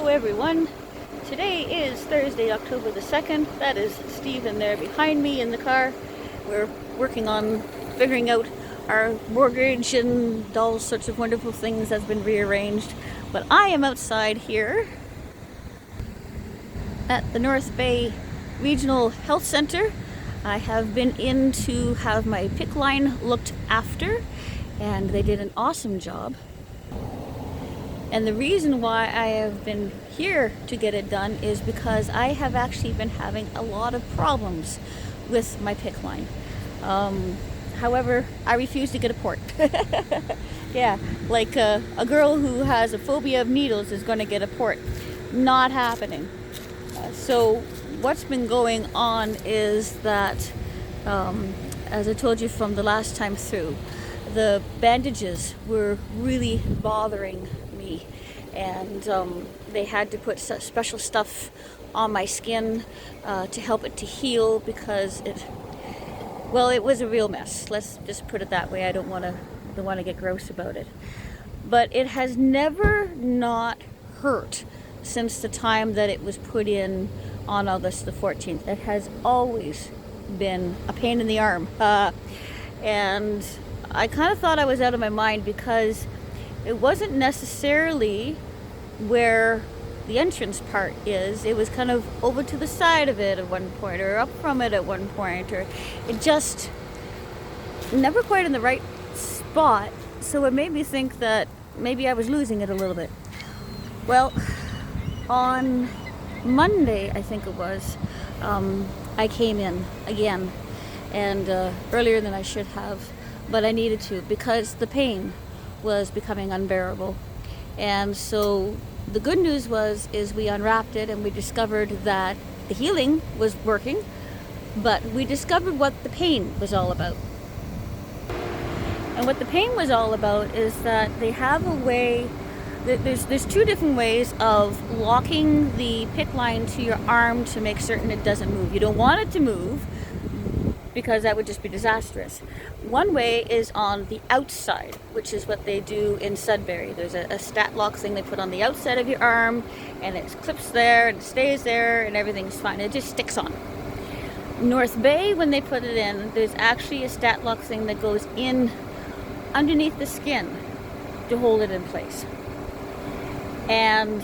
Hello everyone. Today is Thursday, October the 2nd. That is Stephen there behind me in the car. We're working on figuring out our mortgage and all sorts of wonderful things that's been rearranged. But I am outside here at the North Bay Regional Health Center. I have been in to have my PICC line looked after, and they did an awesome job. And the reason why I have been here to get it done is because I have actually been having a lot of problems with my PICC line. However, I refuse to get a port. Yeah, like a girl who has a phobia of needles is going to get a port. Not happening. So what's been going on is that, as I told you from the last time through, the bandages were really bothering me, and they had to put special stuff on my skin to help it to heal, because it was a real mess. Let's just put it that way. I don't want to get gross about it, but it has never not hurt since the time that it was put in on August the 14th. It has always been a pain in the arm, and I kind of thought I was out of my mind, because it wasn't necessarily where the entrance part is. It was kind of over to the side of it at one point, or up from it at one point, or it just never quite in the right spot. So it made me think that maybe I was losing it a little bit. Well, on Monday, I think it was, I came in again, and earlier than I should have, but I needed to, because the pain was becoming unbearable. And so the good news is we unwrapped it and we discovered that the healing was working, but we discovered what the pain was all about. And what the pain was all about is that they have a way, there's two different ways of locking the PICC line to your arm to make certain it doesn't move. You don't want it to move, because that would just be disastrous. One way is on the outside, which is what they do in Sudbury. There's a stat lock thing they put on the outside of your arm, and it clips there and it stays there and everything's fine. It just sticks on. North Bay, when they put it in, there's actually a stat lock thing that goes in underneath the skin to hold it in place. And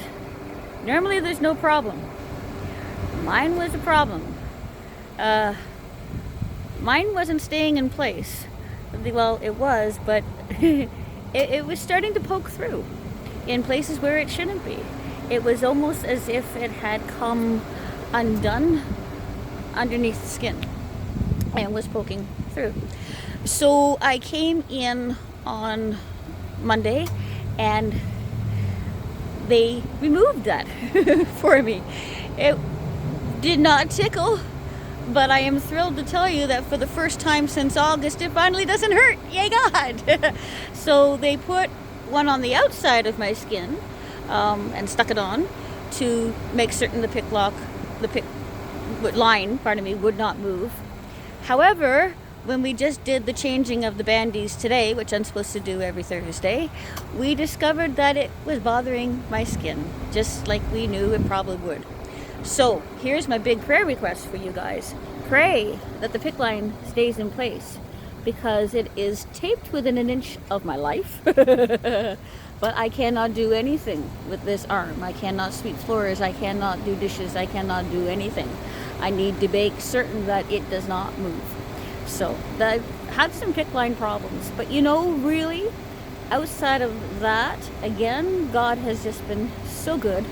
normally there's no problem. Mine was a problem. Mine wasn't staying in place. Well, it was, but it was starting to poke through in places where it shouldn't be. It was almost as if it had come undone underneath the skin and was poking through. So I came in on Monday and they removed that for me. It did not tickle, but I am thrilled to tell you that for the first time since August, it finally doesn't hurt. Yay God! So they put one on the outside of my skin and stuck it on to make certain the PICC line, would not move. However, when we just did the changing of the bandies today, which I'm supposed to do every Thursday, we discovered that it was bothering my skin, just like we knew it probably would. So here's my big prayer request for you guys. Pray that the PICC line stays in place, because it is taped within an inch of my life. But I cannot do anything with this arm. I cannot sweep floors. I cannot do dishes. I cannot do anything. I need to make certain that it does not move. So I've had some PICC line problems, but really, outside of that, again, God has just been so good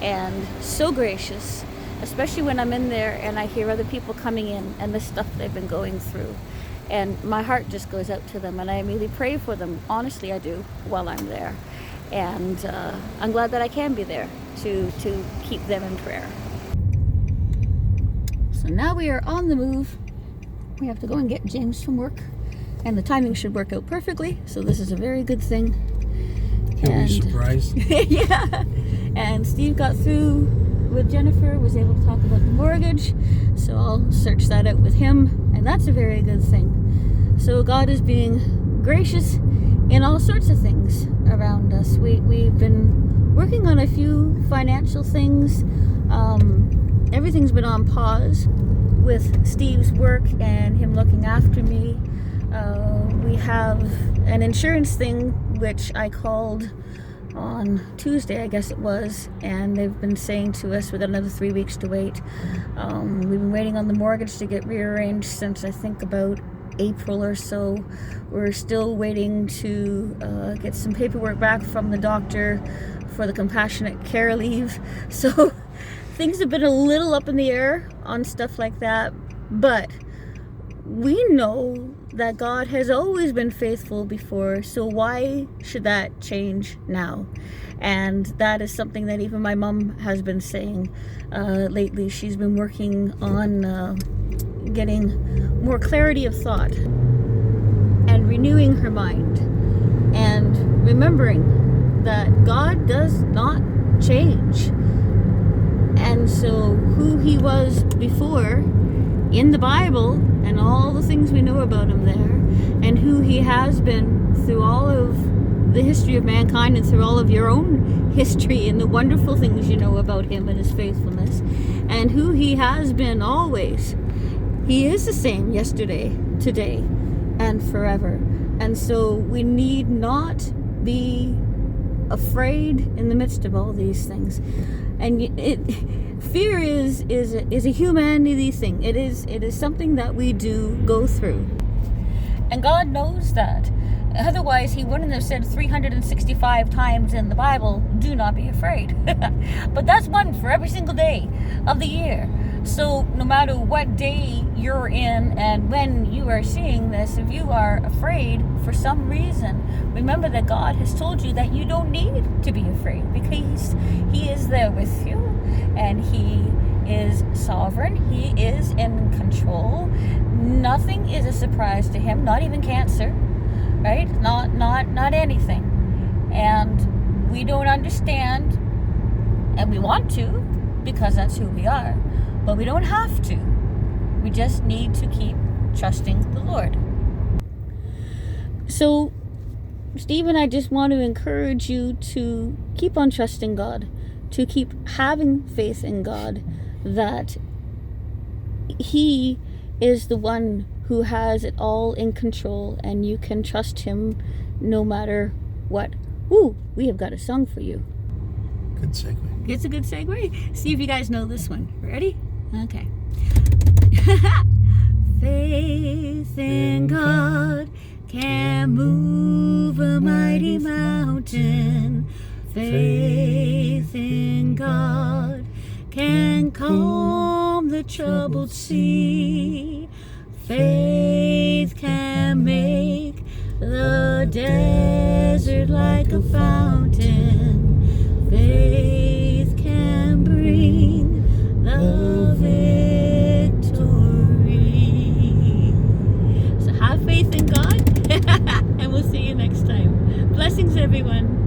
and so gracious, especially when I'm in there and I hear other people coming in and the stuff they've been going through. And my heart just goes out to them, and I really pray for them. Honestly, I do, while I'm there. And I'm glad that I can be there to keep them in prayer. So now we are on the move. We have to go and get James from work, and the timing should work out perfectly, so this is a very good thing. Are we surprised? Yeah. And Steve got through with Jennifer, was able to talk about the mortgage, so I'll search that out with him, and that's a very good thing. So God is being gracious in all sorts of things around us. We've been working on a few financial things. Everything's been on pause with Steve's work and him looking after me. We have an insurance thing which I called on Tuesday, I guess it was, and they've been saying to us we've got another 3 weeks to wait. We've been waiting on the mortgage to get rearranged since I think about April or so. We're still waiting to get some paperwork back from the doctor for the compassionate care leave. So things have been a little up in the air on stuff like that, but we know that God has always been faithful before, so why should that change now? And that is something that even my mom has been saying lately. She's been working on getting more clarity of thought and renewing her mind and remembering that God does not change. And so who he was before in the Bible and all the things we know about him there, and who he has been through all of the history of mankind and through all of your own history and the wonderful things you know about him and his faithfulness, and who he has been always. He is the same yesterday, today, and forever. And so we need not be afraid in the midst of all these things. And fear is a humanity thing. It is something that we do go through. And God knows that. Otherwise, he wouldn't have said 365 times in the Bible, do not be afraid. But that's one for every single day of the year. So no matter what day you're in and when you are seeing this, if you are afraid for some reason, remember that God has told you that you don't need to be afraid, because he is there with you and he is sovereign. He is in control. Nothing is a surprise to him, not even cancer, right? Not anything. And we don't understand, and we want to, because that's who we are. But we don't have to. We just need to keep trusting the Lord. So, Steve and I just want to encourage you to keep on trusting God, to keep having faith in God, that he is the one who has it all in control, and you can trust him no matter what. Ooh, we have got a song for you. Good segue. It's a good segue. See if you guys know this one. Ready? Okay. Faith in God can move a mighty mountain. Faith in God can calm the troubled sea. Faith can make the desert like a fountain. Faith can bring the victory. So have faith in God, and we'll see you next time. Blessings, everyone.